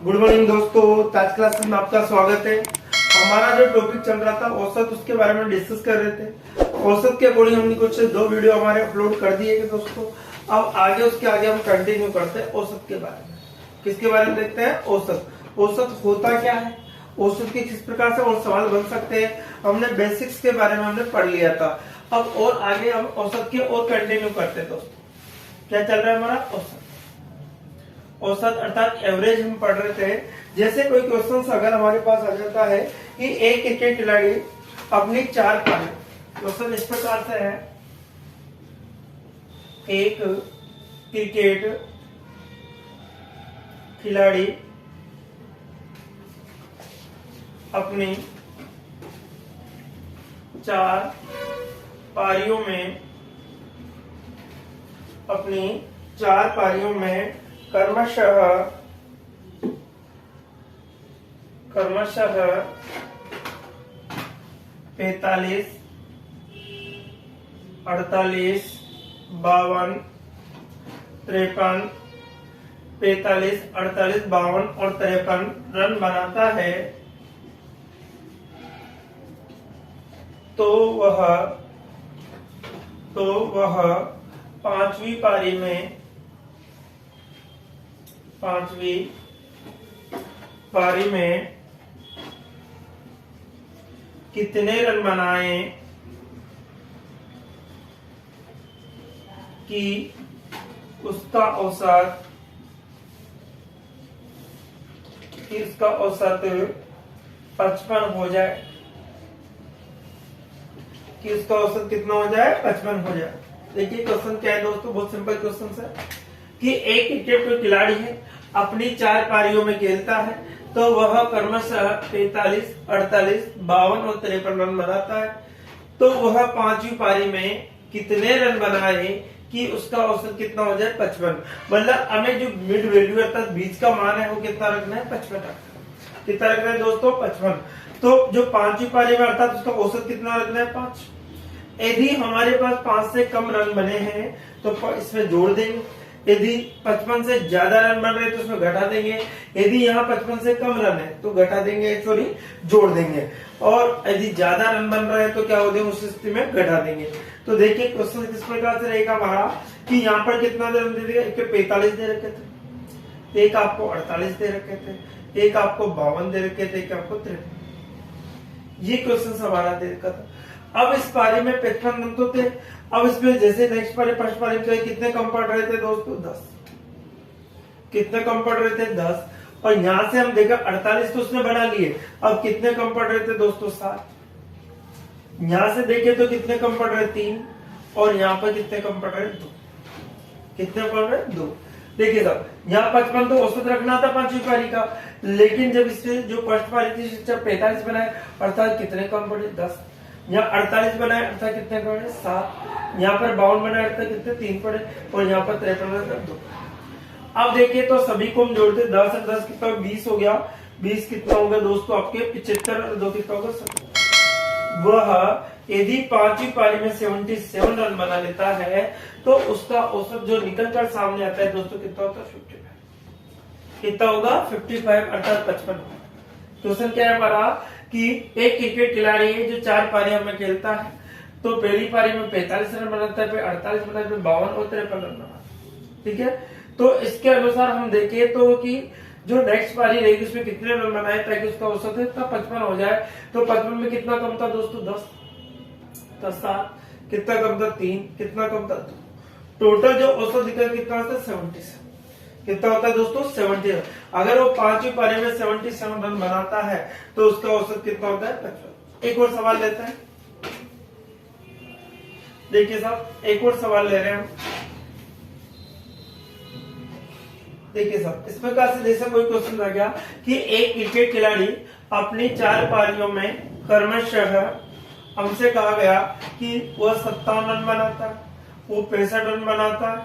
Good morning दोस्तों, आज class में आपका स्वागत है। हमारा जो टॉपिक चल रहा था औसत, उसके बारे में डिस्कस कर रहे थे। औसत के अकॉर्डिंग हमने कुछ 2 वीडियो हमारे अपलोड कर दिए हैं दोस्तों। अब उसके आगे हम कंटिन्यू करते हैं औसत के बारे में। किसके बारे में देखते हैं? औसत। औसत होता क्या है, औसत के किस प्रकार से और सवाल बन सकते हैं, हमने बेसिक्स के बारे में हमने पढ़ लिया था। अब और आगे हम औसत के और कंटिन्यू करते हैं दोस्तों। क्या चल रहा है हमारा? औसत। औसत अर्थात एवरेज हम पढ़ रहे थे। जैसे कोई क्वेश्चन अगर हमारे पास आ जाता है कि एक क्रिकेट खिलाड़ी अपनी 4 पारी, क्वेश्चन इस प्रकार से है, एक क्रिकेट खिलाड़ी अपनी 4 पारियों में क्रमशः 45, 48, 52, 53, 45, 48, 52 और 53 रन बनाता है तो वह पांचवी पारी में कितने रन बनाए कि उसका औसत 55 हो जाए, कि उसका औसत कितना हो जाए? 55 हो जाए। देखिए क्वेश्चन क्या है दोस्तों, बहुत सिंपल क्वेश्चन है कि एक क्रिकेट खिलाड़ी है, अपनी 4 पारियों में खेलता है तो वह क्रमशः 45, 48, 52 और 53 रन बनाता है तो वह 5वीं पारी में कितने रन बनाए कि उसका औसत कितना हो जाए? 55। मतलब हमें जो मिड वैल्यू अर्थात बीच का मान है वो कितना रखना है? 55। कितना रखना है दोस्तों? 55। तो जो 5वीं पारी में अर्थात उसका औसत कितना रखना है? 5। यदि हमारे पास 5 से कम रन बने हैं तो इसमें जोड़ देंगे, यदि 55 से ज्यादा रन बन रहे हैं तो उसमें घटा देंगे, यदि यहाँ 55 से कम रन है तो घटा देंगे, सॉरी जोड़ देंगे, और यदि ज्यादा रन बन रहे हैं तो क्या हो देंगे? उस स्थिति में घटा देंगे। तो देखिए क्वेश्चन किस प्रकार से रहेगा हमारा कि यहाँ पर कितना रन दे दिया? एक 45 दे रखे थे, एक आपको 48 दे रखे थे, एक आपको 52 दे रखे थे, एक आपको 53। ये क्वेश्चन हमारा दे रखा था। अब इस पारी में 55 रन तो थे। अब इसमें जैसे नेक्स्ट पारी, फर्स्ट पारी में कितने कम पड़ रहे थे दोस्तों? 10। कितने कम पड़ रहे थे? 10। और यहां से हम देखा 48 तो उसने बढ़ा लिए, अब कितने कम पड़ रहे थे दोस्तों? 7। यहां से देखे तो कितने कम पड़ रहे? 3। और यहाँ पर कितने कम पड़ रहे? 2। कितने पड़ रहे? 2। देखिए साहब, यहाँ 55 तो औसत रखना था 5वीं पारी का, लेकिन जब इससे जो फर्स्ट पारी थी 45 बनाए अर्थात कितने कम पड़े? 10। यहाँ 48 बनाए अर्थात कितने पड़े? 7। यहाँ पर 52 बनाए अर्थात कितने? 3 पड़े, और यहाँ पर 53 2। अब देखिए तो सभी को हम जोड़ते 10 और 10 कितना? 20 हो गया। 20 कितना होगा दोस्तों? आपके 75 और 2 कितना होगा? 70। वह यदि 5वीं पारी में 77 रन बना लेता है तो उसका औसत जो निकल कर सामने आता है दोस्तों कितना होता है? 55। कितना होगा? 55 अर्थात 55। क्वेश्चन क्या है हमारा कि एक क्रिकेट खिलाड़ी है जो 4 पारियों में खेलता है तो पहली पारी में 45 रन बनाता है, फिर 48 बनाता है, फिर 52 और 53 रन बनाता है। ठीक है, तो इसके अनुसार हम देखें तो कि जो नेक्स्ट पारी रहेगी उसमें कितने रन बनाए ताकि उसका औसत है 55 हो जाए। तो 55 में कितना कम था दोस्तों? 10। 7 कितना कम था? 3। कितना कम था? 2। टोटल जो औसत निकल कितना होता है? 77। कितना होता है दोस्तों? 77। अगर वो 5वीं पारी में 77 रन बनाता है तो उसका औसत कितना होता है? 55। एक और सवाल लेते हैं। देखिए साहब, एक और सवाल ले रहे हैं हम। देखिए साहब, इस प्रकार से जैसे कोई क्वेश्चन आ गया कि एक क्रिकेट खिलाड़ी अपनी 4 पारियों में क्रमशः, हमसे कहा गया कि वह 57 रन बनाता है, वो 65 रन बनाता है,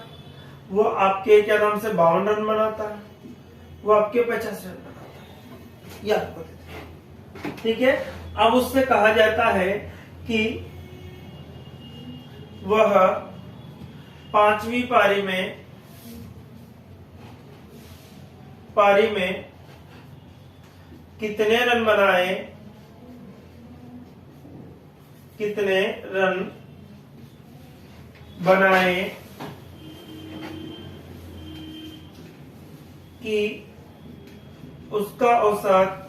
वो आपके क्या नाम से 52 रन बनाता है, वो आपके 50 रन बनाता है, याद कर देते। ठीक है, अब उससे कहा जाता है कि वह 5वीं पारी में कितने रन बनाए, कितने रन बनाए कि उसका औसत,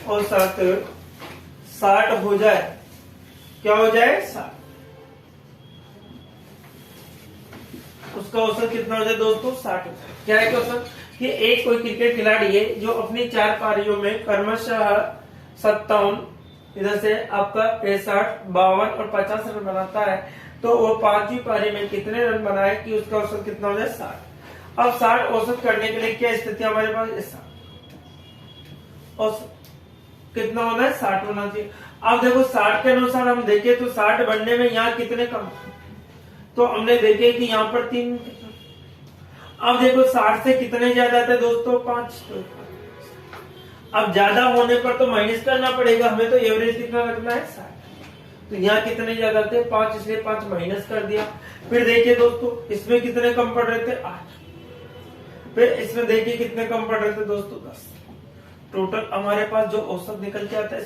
औसत 60 हो जाए। क्या हो जाए? 60। उसका औसत कितना हो जाए दोस्तों? 60 हो जाए। क्या है क्वेश्चन कि एक कोई क्रिकेट खिलाड़ी है जो अपनी 4 पारियों में क्रमशः 57, इधर से आपका 65, 52 और 50 रन बनाता है, तो वो 5वीं पारी में कितने रन बनाए कि उसका औसत कितना हो जाए? 60। अब 60 औसत करने के लिए क्या स्थिति हमारे पास? 60 औसत कितना होना है? 60 होना चाहिए। अब देखो 60 के अनुसार हम देखें तो 60 बनने में यहाँ कितने कम, तो हमने देखे कि यहाँ पर 3। अब देखो 60 से कितने ज्यादा थे दोस्तों? 5। अब ज्यादा होने पर तो माइनस करना पड़ेगा, हमें तो एवरेज कितना रखना है? 60। तो यहाँ कितने ज्यादा थे? 5, इसलिए 5 माइनस कर दिया। फिर देखिए दोस्तों इसमें कितने कम पड़ रहे थे? 8। फिर इसमें देखिए कितने कम पड़ रहे थे दोस्तों? 10। टोटल हमारे पास जो औसत निकल के आता है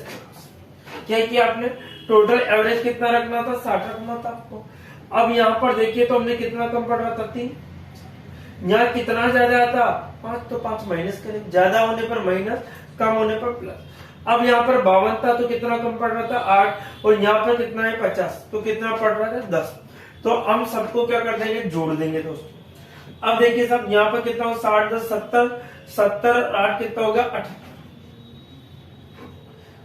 क्या किया आपने? टोटल एवरेज कितना रखना था? 60 रखना था आपको। अब यहाँ पर देखिए तो हमने कितना कम पड़ रहा था? 3। यहाँ कितना ज्यादा था? 5, तो 5 माइनस करें, ज्यादा होने पर माइनस, कम होने पर प्लस। अब यहाँ पर 52 था तो कितना कम पड़ रहा था? 8, और यहाँ पर कितना है? 50, तो कितना पड़ रहा था? 10। तो हम सबको क्या कर देंगे? जोड़ देंगे दोस्तों। अब देखिए सब यहाँ पर कितना हो? 60, 10, 70, 70, 8 कितना होगा? 78।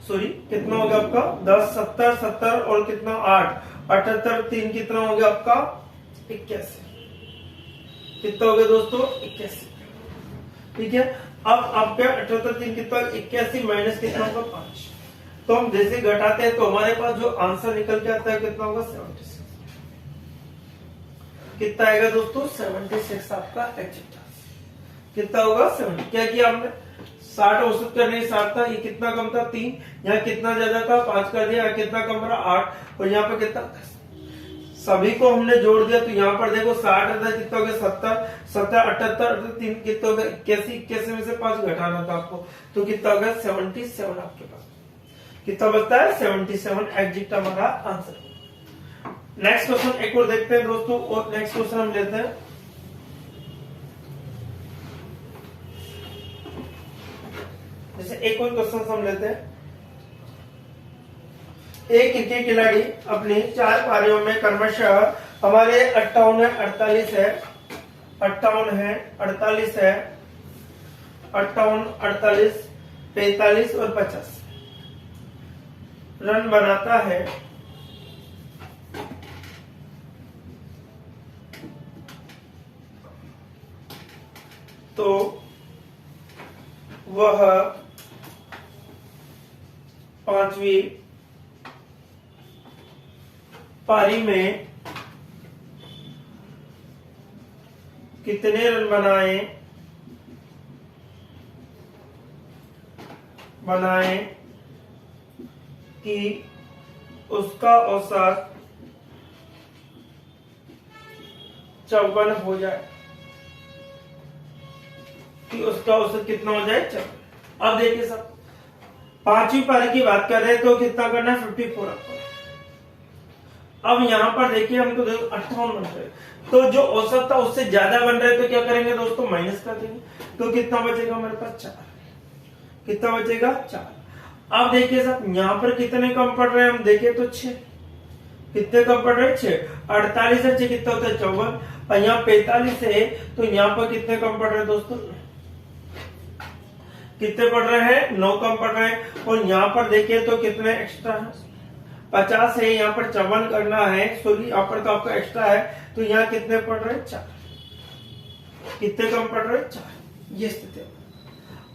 सॉरी कितना हो गया आपका? 10, 70, 70 और कितना? 8, 78, 3 कितना हो गया आपका? 81। कितना हो गया दोस्तों? 81। ठीक है। अब आपका 78, 3 कितना? 81 माइनस कितना होगा? 5। तो हम जैसे घटाते हैं तो हमारे पास जो आंसर निकल के आता है कितना होगा? 76। कितना आएगा दोस्तों? 76 आपका एग्जैक्ट आंसर कितना होगा? 70। क्या किया हमने? 60 औसत करने 60 था, ये कितना कम था? 3। यहाँ कितना ज्यादा था? 5 कर दिया। यहाँ कितना कम रहा? 8, और यहाँ पर कितना? 10। सभी को हमने जोड़ दिया तो यहाँ पर देखो 60 था, कितना हो गया? 70, 70, 78, 3 कितना हो गया? 81, 81 में से 5 घटाना था आपको, तो कितना हो गया? 77 आपके पास कितना बचता है? 77 एग्जैक्ट हमारा आंसर। नेक्स्ट क्वेश्चन एक और देखते हैं दोस्तों, और नेक्स्ट क्वेश्चन हम लेते हैं। जैसे एक और क्वेश्चन हम लेते हैं। एक क्रिकेट खिलाड़ी अपनी 4 पारियों में क्रमशः हमारे 58 है, 48 है, 58 है, 48 है, 58, 48, 45 और 50 रन बनाता है, तो वह 5वीं पारी में कितने रन बनाए कि उसका औसत 54 हो जाए, कि उसका औसत कितना हो जाए? 54। अब देखिए सब 5वीं पारी की बात कर रहे हैं तो कितना करना है? 54 आपको। अब यहाँ पर देखिए हमको देखो 58 बन रहे, तो जो औसत था उससे ज्यादा बन रहे तो क्या करेंगे दोस्तों? माइनस कर देंगे, तो कितना बचेगा हमारे पास? 4। कितना बचेगा? 4। अब देखिए साहब यहाँ पर कितने कम पड़ रहे हैं, हम देखें तो 6। कितने कम पड़ रहे हैं? 6। 48 से कितना होता है? 54, और यहाँ 45 है, तो यहाँ पर कितने कम पड़ रहे हैं दोस्तों? कितने पड़ रहे हैं? 9 कम पड़ रहे हैं। और यहाँ पर देखिए तो कितने एक्स्ट्रा है? 50 है, यहाँ पर 54 करना है, सॉरी यहाँ पर तो आपका एक्स्ट्रा है, तो यहाँ कितने पड़ रहे हैं? 4। कितने कम पड़ रहे हैं? 4। ये स्थिति है।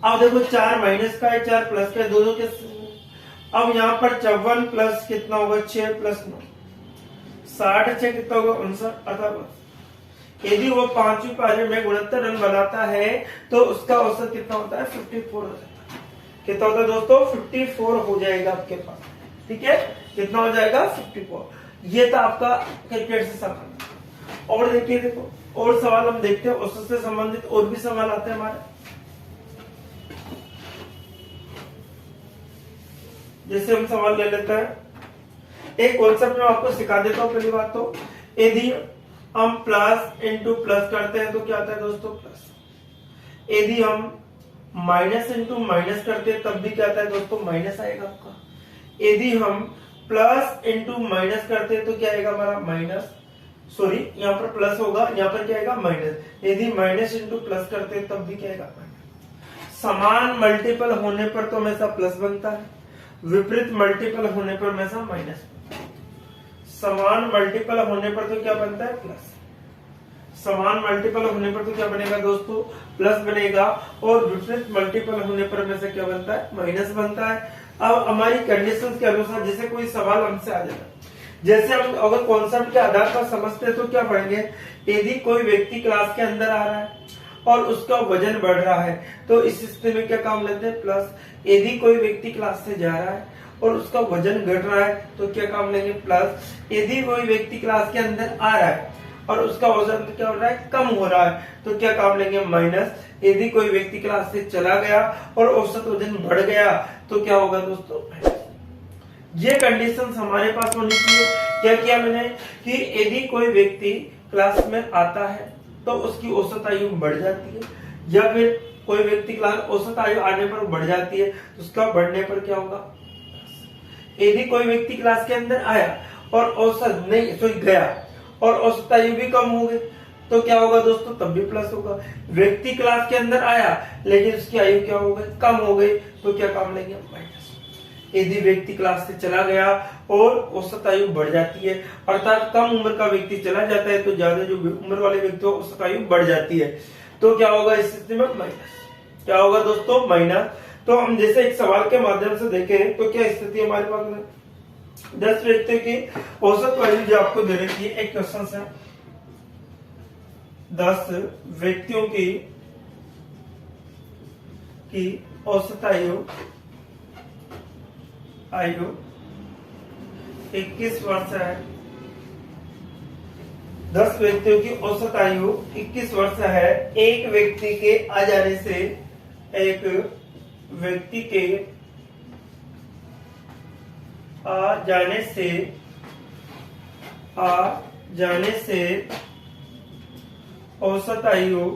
अब देखो 4 माइनस का है, 4 प्लस का है, दोनों के। अब यहाँ पर 54 प्लस कितना होगा? 6 प्लस 9, 60 से कितना होगा? 59। अर्थात यदि वो 5वीं पारी में 69 रन बनाता है तो उसका औसत कितना होता है? 54 हो जाता है। कितना होता है दोस्तों? 54 हो जाएगा आपके पास। ठीक है, कितना हो जाएगा? 54। ये था आपका क्रिकेट से संबंध। और देखिए देखो और सवाल हम देखते हैं, औसत से संबंधित और भी सवाल आते हैं हमारे। जैसे हम सवाल ले लेते हैं, एक कॉन्सेप्ट में आपको सिखा देता हूं। पहली बात तो यदि हम प्लस इंटू प्लस करते हैं तो क्या आता है दोस्तों, प्लस। यदि हम माइनस इंटू माइनस करते हैं तब भी क्या आता है दोस्तों, माइनस आएगा आपका। यदि हम प्लस इंटू माइनस करते हैं तो क्या आएगा हमारा, माइनस। सॉरी, यहाँ पर प्लस होगा, यहाँ पर क्या आएगा, माइनस। यदि माइनस इंटू प्लस करते हैं तब भी क्या आएगा, माइनस। समान मल्टीपल होने पर तो हमेशा प्लस बनता है, विपरीत मल्टीपल होने पर हमेशा माइनस। समान मल्टीपल होने पर तो क्या बनता है, प्लस। समान मल्टीपल होने पर तो क्या बनेगा दोस्तों, प्लस बनेगा। और विपरीत मल्टीपल होने पर हमेशा क्या बनता है, माइनस बनता है। अब हमारी कंडीशंस के अनुसार जैसे कोई सवाल हमसे आ जाए, जैसे हम अगर कॉन्सेप्ट के आधार पर समझते हैं तो क्या पढ़ेंगे, यदि कोई व्यक्ति क्लास के अंदर आ रहा है और उसका वजन बढ़ रहा है तो इस स्थिति में क्या काम लेते हैं, प्लस। यदि कोई व्यक्ति क्लास से जा रहा है और उसका वजन घट रहा है तो क्या काम लेंगे, प्लस। यदि कोई व्यक्ति क्लास के अंदर आ रहा है और उसका वजन क्या हो रहा है, कम हो रहा है तो क्या काम लेंगे, माइनस। यदि कोई व्यक्ति क्लास से चला गया और औसत वजन बढ़ गया तो क्या होगा दोस्तों, ये कंडीशंस हमारे पास होनी चाहिए। क्या किया मैंने कि यदि कोई व्यक्ति क्लास में आता है तो उसकी औसत आयु बढ़ जाती है, या फिर कोई व्यक्ति क्लास औसत आयु आने पर बढ़ जाती है तो उसका बढ़ने पर क्या होगा। यदि कोई व्यक्ति क्लास के अंदर आया और औसत नहीं तो गया और औसत आयु भी कम हो गई तो क्या होगा दोस्तों, तब भी प्लस होगा। व्यक्ति क्लास के अंदर आया लेकिन उसकी आयु क्या हो गई, कम हो गई तो क्या काम लेंगे, माइनस। यदि व्यक्ति क्लास से चला गया और औसत आयु बढ़ जाती है, अर्थात कम उम्र का व्यक्ति चला जाता है तो ज्यादा जो उम्र वाले व्यक्ति हो औसत आयु बढ़ जाती है तो क्या होगा इस स्थिति में, माइनस। क्या होगा दोस्तों, माइनस। तो हम जैसे एक सवाल के माध्यम से देखें तो क्या स्थिति हमारे पास में 10 व्यक्तियों की औसत आयु जो आपको दे रखी है, एक क्वेश्चन है 10 व्यक्तियों की औसत आयु 21 वर्ष है। 10 व्यक्तियों की औसत आयु 21 वर्ष है। एक व्यक्ति के आ जाने से औसत आयु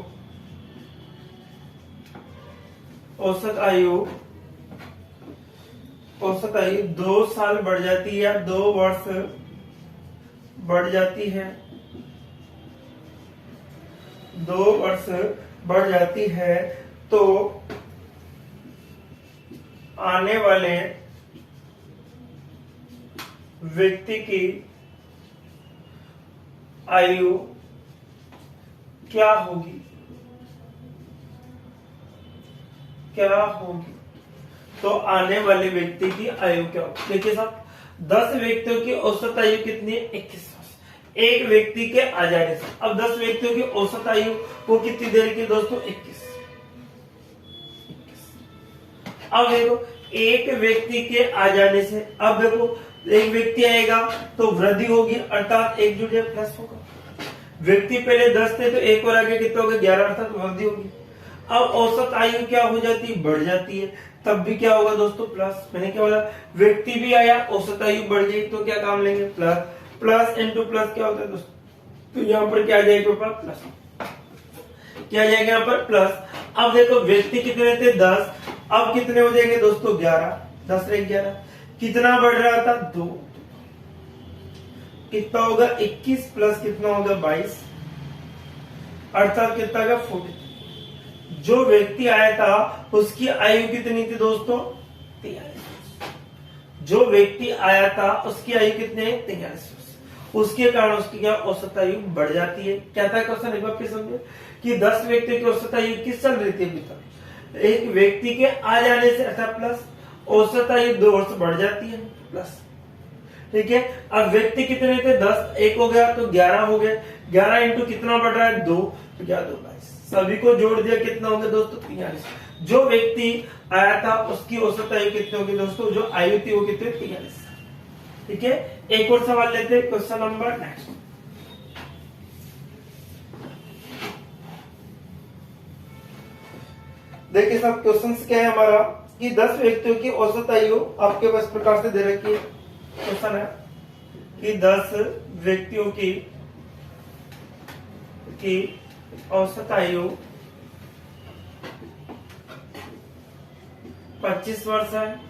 2 साल बढ़ जाती है या 2 वर्ष बढ़ जाती है। 2 वर्ष बढ़ जाती है तो आने वाले व्यक्ति की आयु क्या होगी, तो आने वाले व्यक्ति की आयु क्या होगी। देखिए साहब, 10 व्यक्तियों की औसत आयु कितनी है, 21 वर्ष। एक व्यक्ति के आ जाने से अब 10 व्यक्तियों की औसत आयु वो कितनी देर की दोस्तों, 21। अब देखो एक व्यक्ति के आ जाने से, अब देखो एक व्यक्ति आएगा तो वृद्धि होगी, अर्थात एक जुड़े प्लस होगा। व्यक्ति पहले 10 थे तो एक और आगे कितना होगा, 11, अर्थात वृद्धि होगी। अब औसत आयु क्या हो जाती है, बढ़ जाती है, तब भी क्या होगा दोस्तों, प्लस। मैंने क्या बोला, व्यक्ति भी आया औसत आयु बढ़ गई तो क्या काम लेंगे, प्लस। प्लस इंटू प्लस क्या होता है दोस्तों, तो यहाँ पर क्या आ जाएगा, प्लस। क्या आ जाएगा यहाँ पर, प्लस। अब देखो व्यक्ति कितने थे, 10, अब कितने हो जाएंगे दोस्तों, 11। 10 से 11 कितना बढ़ रहा था, 2। कितना होगा, 21 प्लस कितना होगा, 22, अर्थात कितना होगा, 40। जो व्यक्ति आया था उसकी आयु कितनी थी दोस्तों, 43। जो व्यक्ति आया था उसकी आयु कितनी है, 43। उसके कारण उसकी क्या औसत आयु बढ़ जाती है। क्या था क्वेश्चन, एक बार फिर समझे कि 10 व्यक्तियों की औसत आयु किस चल रही थी अभी तक, एक व्यक्ति के आ जाने से अर्थात प्लस, औसत आयु 2 वर्ष बढ़ जाती है, प्लस। ठीक है, अब व्यक्ति कितने थे, 10, एक हो गया तो 11 हो गए। 11 इंटू कितना बढ़ रहा है, 2, तो क्या 2, 22। सभी को जोड़ दिया कितना होगा दोस्तों, 43। जो व्यक्ति आया था उसकी औसत आयु कितनी होगी दोस्तों, जो आयु थी वो कितनी, 43। ठीक है, एक और सवाल लेते हैं, क्वेश्चन नंबर नेक्स्ट। देखिए साहब क्वेश्चन क्या है हमारा कि 10 व्यक्तियों की औसत आयु आपके पास प्रकार से दे रखी है। क्वेश्चन है कि 10 व्यक्तियों की औसत आयु 25 वर्ष है।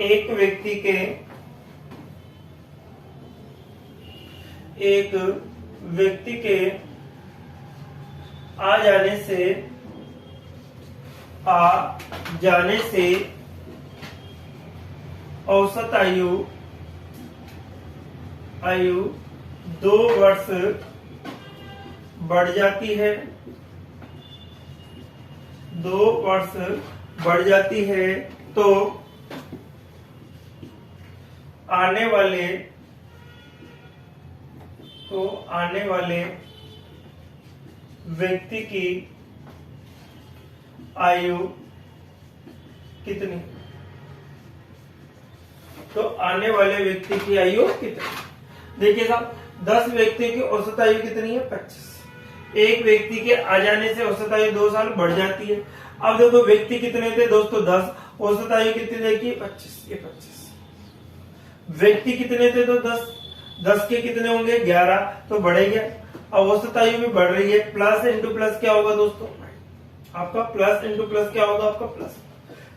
एक व्यक्ति के आ जाने से औसत आयु 2 वर्ष बढ़ जाती है। 2 वर्ष बढ़ जाती है तो आने वाले व्यक्ति की आयु कितनी? तो आने वाले व्यक्ति की आयु कितनी? देखिए साहब 10 व्यक्तियों की औसत आयु कितनी है? 25। एक व्यक्ति के आ जाने से औसत आयु 2 साल बढ़ जाती है। अब देखो व्यक्ति कितने थे दोस्तों? 10। औसत आयु कितनी देखिए? 25। ये 25 व्यक्ति कितने थे? तो 10। 10 के कितने होंगे? 11। तो बढ़ेगा। अब औसत आयु भी बढ़ रही है। प्लस इंटू प्लस क्या होगा दोस्तों? आपका प्लस इंटू प्लस क्या होगा? आपका प्लस।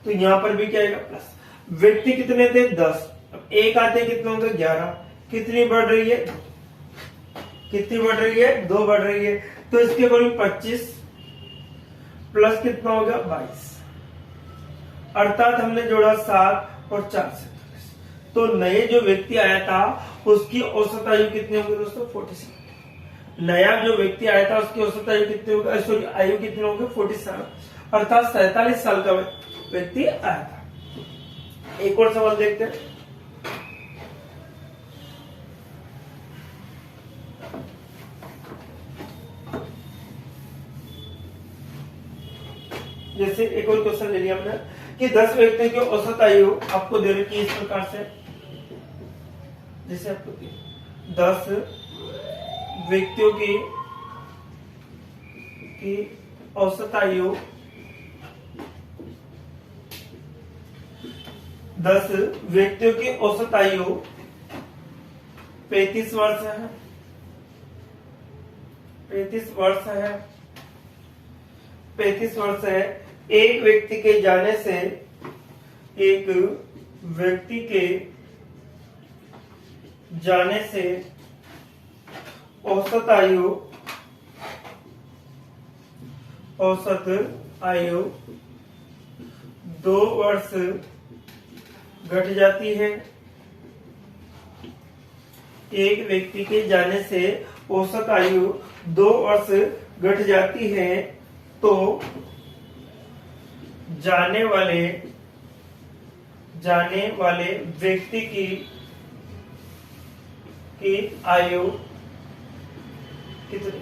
तो यहाँ पर भी क्या आएगा? प्लस। व्यक्ति कितने थे? 10। अब एक आते कितने होंगे? 11। कितनी बढ़ रही है? कितनी बढ़ रही है? 2 बढ़ रही है। तो इसके अकॉर्डिंग 25 प्लस कितना होगा? 22। अर्थात हमने जोड़ा 7 और 4 से। तो नए जो व्यक्ति आया था उसकी औसत आयु कितनी होगी दोस्तों? 47। नया जो व्यक्ति आया था उसकी औसत आयु कितनी होगी? सॉरी आयु कितनी होगी? 47। अर्थात 47 साल का व्यक्ति आया था। एक और सवाल देखते हैं। जैसे एक और क्वेश्चन ले लिया हमने कि 10 व्यक्तियों की औसत आयु आपको दे रखी है इस प्रकार से। जैसे आपको 10 व्यक्तियों की औसत आयु 10 व्यक्तियों की औसत आयु 35 वर्ष है। 35 वर्ष है। 35 वर्ष है। एक व्यक्ति के जाने से औसत आयु 2 वर्ष घट जाती है। एक व्यक्ति के जाने से औसत आयु 2 वर्ष घट जाती है तो जाने वाले व्यक्ति की आयु कितनी?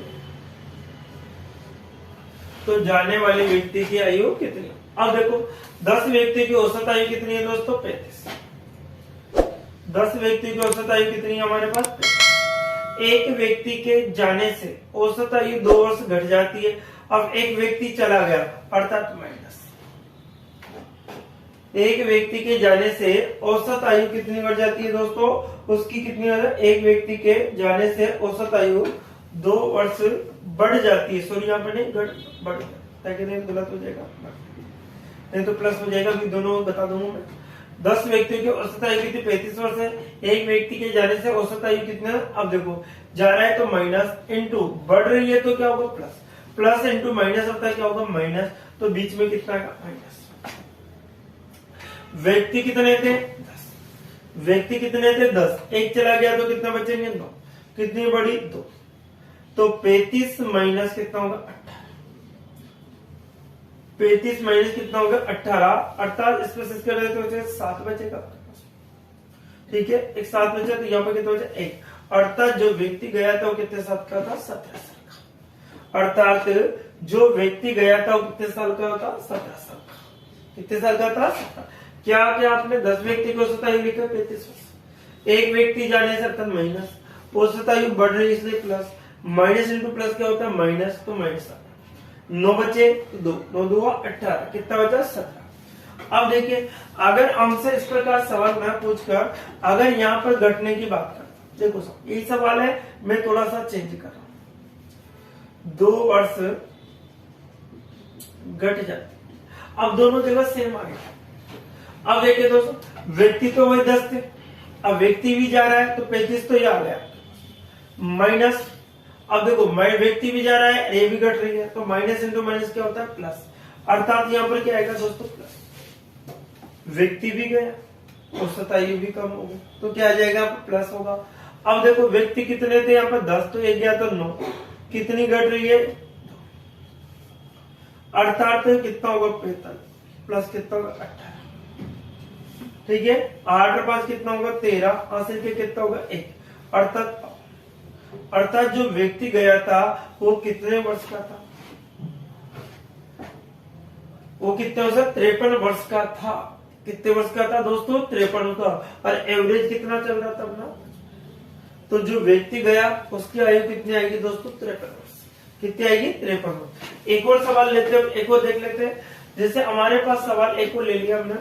तो जाने वाले व्यक्ति की आयु कितनी? अब देखो 10 व्यक्ति की औसत आयु कितनी है दोस्तों? 35। 10 व्यक्ति की औसत आयु कितनी है हमारे पास? 35। एक व्यक्ति के जाने से औसत आयु 2 वर्ष घट जाती है। अब एक व्यक्ति चला गया अर्थात माइनस। एक व्यक्ति के जाने से औसत आयु कितनी बढ़ जाती है दोस्तों? उसकी कितनी हो जाती है? एक व्यक्ति के जाने से औसत आयु 2 वर्ष बढ़ जाती है। सॉरी यहाँ पर नहीं बढ़ ताकि नहीं गलत हो जाएगा, नहीं तो प्लस हो जाएगा। दोनों बता दूंगा मैं। 10 व्यक्तियों की औसत आयु कितनी? 35 वर्ष है। एक व्यक्ति के जाने से औसत आयु कितना? अब देखो जा रहा है तो माइनस इंटू बढ़ रही है तो क्या होगा? प्लस। प्लस इंटू माइनस होता है क्या होगा? माइनस। तो बीच में कितना का? माइनस। व्यक्ति कितने थे? 10। व्यक्ति कितने थे? 10। एक चला गया तो कितना बचेंगे? 9। कितनी बड़ी? 2। तो 35 माइनस कितना होगा? 18। 35 माइनस कितना होगा? 18। अर्थात इस पर कर रहे तो 7 बचेगा। ठीक है, एक 7 बचा तो यहाँ पर कितना बचा? 1। अर्थात जो व्यक्ति गया था वो कितने साल का था? 17 साल का। अर्थात जो व्यक्ति गया था वो कितने साल का था? 17 साल का। कितने साल का था? 17। क्या आपने 10 व्यक्ति को औसत आयु लिखा? 35 वर्ष। एक व्यक्ति जाने से अर्थात माइनस, औसत आयु बढ़ रही इसलिए प्लस, माइनस इंटू प्लस क्या होता है? माइनस। तो माइनस 9 बचे तो 2, 9 2 18, कितना बचा 17। अब देखिए अगर हमसे इस प्रकार सवाल मैं पूछकर अगर यहाँ पर घटने की बात करता, देखो सर यही सवाल है, मैं थोड़ा सा चेंज कर रहा हूं। 2 वर्ष घट जाते, अब दोनों जगह सेम आ गया। अब देखिए दोस्तों व्यक्ति तो वही 10 थे, अब व्यक्ति भी जा रहा है तो 35 तो ये आ गया माइनस। अब देखो व्यक्ति भी जा रहा है, ये भी घट रही है, तो माइनस इंटू माइनस क्या होता है प्लस, अर्थात यहाँ पर क्या आएगा दोस्तों प्लस। व्यक्ति भी गया औसत आयु भी कम होगी, तो क्या आ जाएगा प्लस होगा। अब देखो व्यक्ति कितने थे यहाँ पर 10, तो 1 गया तो 9, कितनी घट रही है, अर्थात कितना होगा 45 प्लस कितना होगा 18, ठीक है। 8 और 5 कितना होगा 13, हासिल के कितना होगा 1, अर्थात जो व्यक्ति गया था वो कितने वर्ष का था, वो कितने वर्ष, 53 वर्ष का था। कितने वर्ष का था दोस्तों 53 का, और एवरेज कितना चल रहा था अपना, तो जो व्यक्ति गया उसकी आयु कितनी आएगी दोस्तों 53 वर्ष, कितनी आएगी 53 वर्ष। एक और सवाल लेते हैं, एक और देख लेते हैं। जैसे हमारे पास सवाल एक और ले लिया हमने,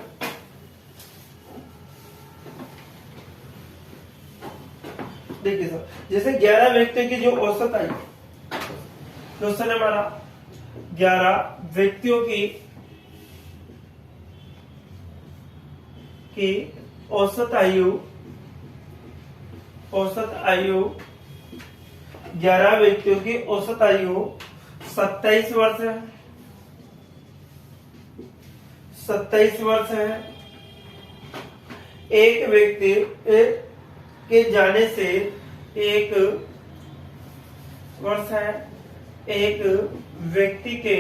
देखिए सर जैसे 11 व्यक्तियों की जो औसत आयु, क्वेश्चन हमारा 11 व्यक्तियों की औसत आयु 11 व्यक्तियों की औसत आयु 27 वर्ष है, 27 वर्ष है। एक व्यक्ति के जाने से 1 वर्ष है, एक व्यक्ति के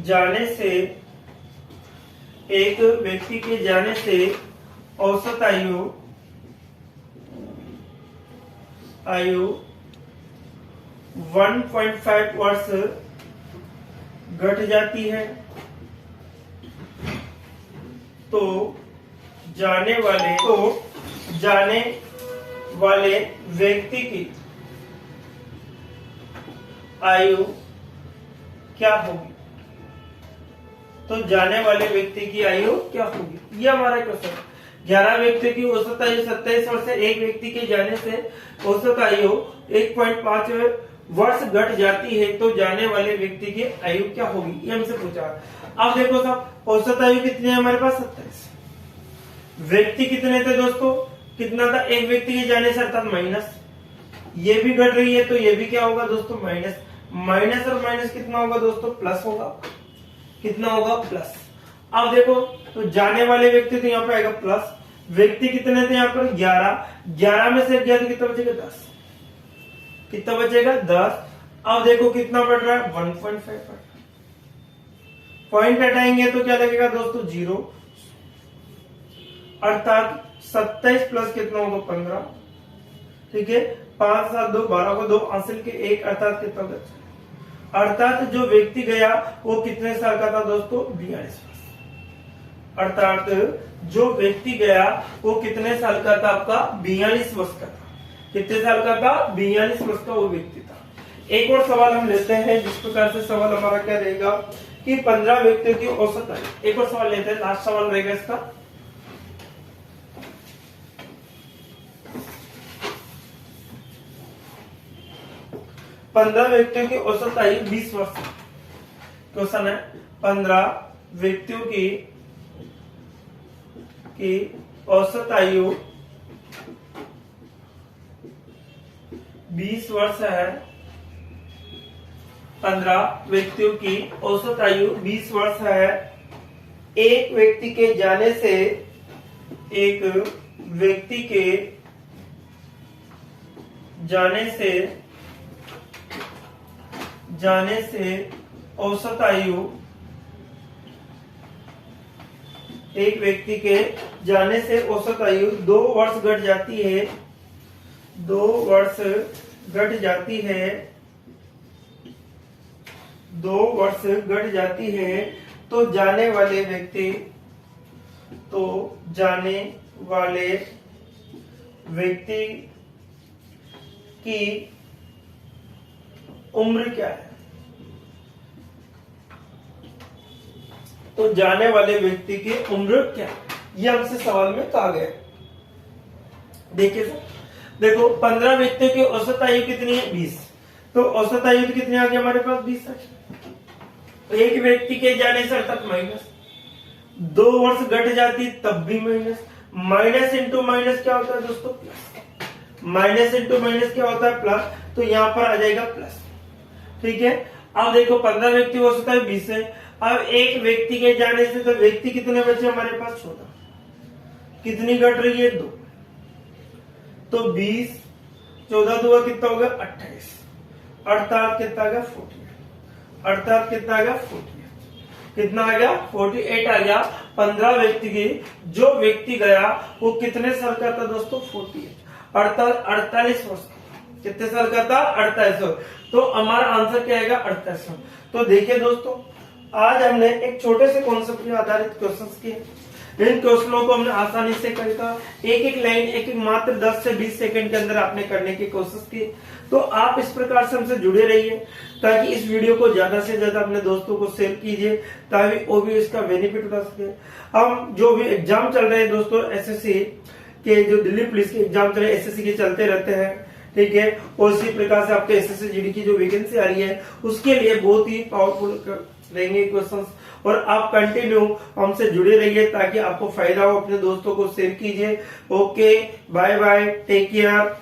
जाने से, एक व्यक्ति के जाने से औसत आयु 1.5 वर्ष घट जाती है। तो जाने वाले व्यक्ति की आयु क्या होगी, तो जाने वाले व्यक्ति की आयु क्या होगी, ये हमारा क्वेश्चन। 11 व्यक्ति की औसत आयु 27 वर्ष है, एक व्यक्ति के जाने से औसत आयु 1.5 वर्ष घट जाती है, तो जाने वाले व्यक्ति की आयु क्या होगी, ये हमसे पूछा। अब देखो साहब औसत आयु कितनी है हमारे पास 27, व्यक्ति कितने थे दोस्तों, कितना था, एक व्यक्ति के जाने से अर्थात माइनस, ये भी घट रही है तो ये भी क्या होगा दोस्तों माइनस, माइनस और माइनस कितना होगा दोस्तों प्लस होगा, कितना होगा प्लस। अब देखो तो जाने वाले व्यक्ति तो यहाँ पे आएगा प्लस, व्यक्ति कितने थे यहाँ पर 11, 11 में से 11 कितना बचेगा 10, कितना बचेगा 10। अब देखो कितना बढ़ रहा है 1.5, पॉइंट हटाएंगे तो क्या लगेगा दोस्तों 0, अर्थात 27 प्लस कितना होगा 15, ठीक है। 5 7 2 12 को 2 हासिल के 1, अर्थात कितना बचा, अर्थात जो व्यक्ति गया वो कितने साल का था दोस्तों 42 वर्ष, अर्थात जो व्यक्ति गया वो कितने साल का था आपका 42 वर्ष का था, कितने साल का था 42 वर्ष का वो व्यक्ति था। एक और सवाल हम लेते हैं, जिस प्रकार से सवाल हमारा क्या रहेगा कि 15 व्यक्तियों की औसत आयु। एक और सवाल लेते हैं, लास्ट सवाल रहेगा इसका। 15 व्यक्तियों की औसत आयु 20 वर्ष। क्वेश्चन है 15 व्यक्तियों की औसत आयु 20 वर्ष है। 15 व्यक्तियों की औसत आयु 20 वर्ष है। एक व्यक्ति के जाने से, एक व्यक्ति के जाने से औसत आयु, एक व्यक्ति के जाने से औसत आयु 2 वर्ष घट जाती है, 2 वर्ष घट जाती है, 2 वर्ष घट जाती है। तो जाने वाले व्यक्ति की उम्र क्या है। तो जाने वाले व्यक्ति की उम्र क्या है, ये हमसे सवाल में कहा गया। देखिए सर, देखो 15 व्यक्तियों की औसत आयु कितनी है 20, तो औसत आयु कितनी आ गई हमारे पास 20 है। एक व्यक्ति के जाने से अर्थात माइनस, 2 वर्ष घट जाती तब भी माइनस, माइनस इंटू माइनस क्या होता है दोस्तों प्लस, माइनस इंटू माइनस क्या होता है प्लस, तो यहाँ पर आ जाएगा प्लस। ठीक है, अब देखो 15 व्यक्ति हो सकता है 20 है, अब एक व्यक्ति के जाने से तो व्यक्ति कितने बचे हमारे पास 14, कितनी घट रही है 2, तो 20 14 2 कितना होगा 28, अर्थात कितना आ गया 48, अर्थात कितना आ गया 48, कितना आ गया 48 आ गया। 15 व्यक्ति की जो व्यक्ति गया वो कितने साल का था दोस्तों 48, अर्थात 48 वर्ष, कितने साल का था 48 वर्ष, तो हमारा आंसर क्या आएगा 48। तो देखिए दोस्तों, आज हमने एक छोटे से कॉन्सेप्ट पे आधारित क्वेश्चंस किए, इन क्वेश्चनों को हमने आसानी से करता, एक एक लाइन एक एक मात्र 10 से 20 सेकंड के अंदर आपने करने की कोशिश की। तो आप इस प्रकार से हमसे जुड़े रहिए ताकि इस वीडियो को ज्यादा से ज्यादा अपने दोस्तों को शेयर कीजिए ताकि वो भी इसका बेनिफिट उठा सके। हम जो भी एग्जाम चल रहे हैं दोस्तों, एसएससी के जो दिल्ली पुलिस के एग्जाम चल रहे हैं, एसएससी के चलते रहते हैं, ठीक है, और इसी प्रकार से आपके एसएससी जीडी की जो वैकेंसी आ रही है उसके लिए बहुत ही पावरफुल रहेंगे क्वेश्चंस, और आप कंटिन्यू हमसे जुड़े रहिए ताकि आपको फायदा हो, अपने दोस्तों को शेयर कीजिए। Okay, bye bye, take care.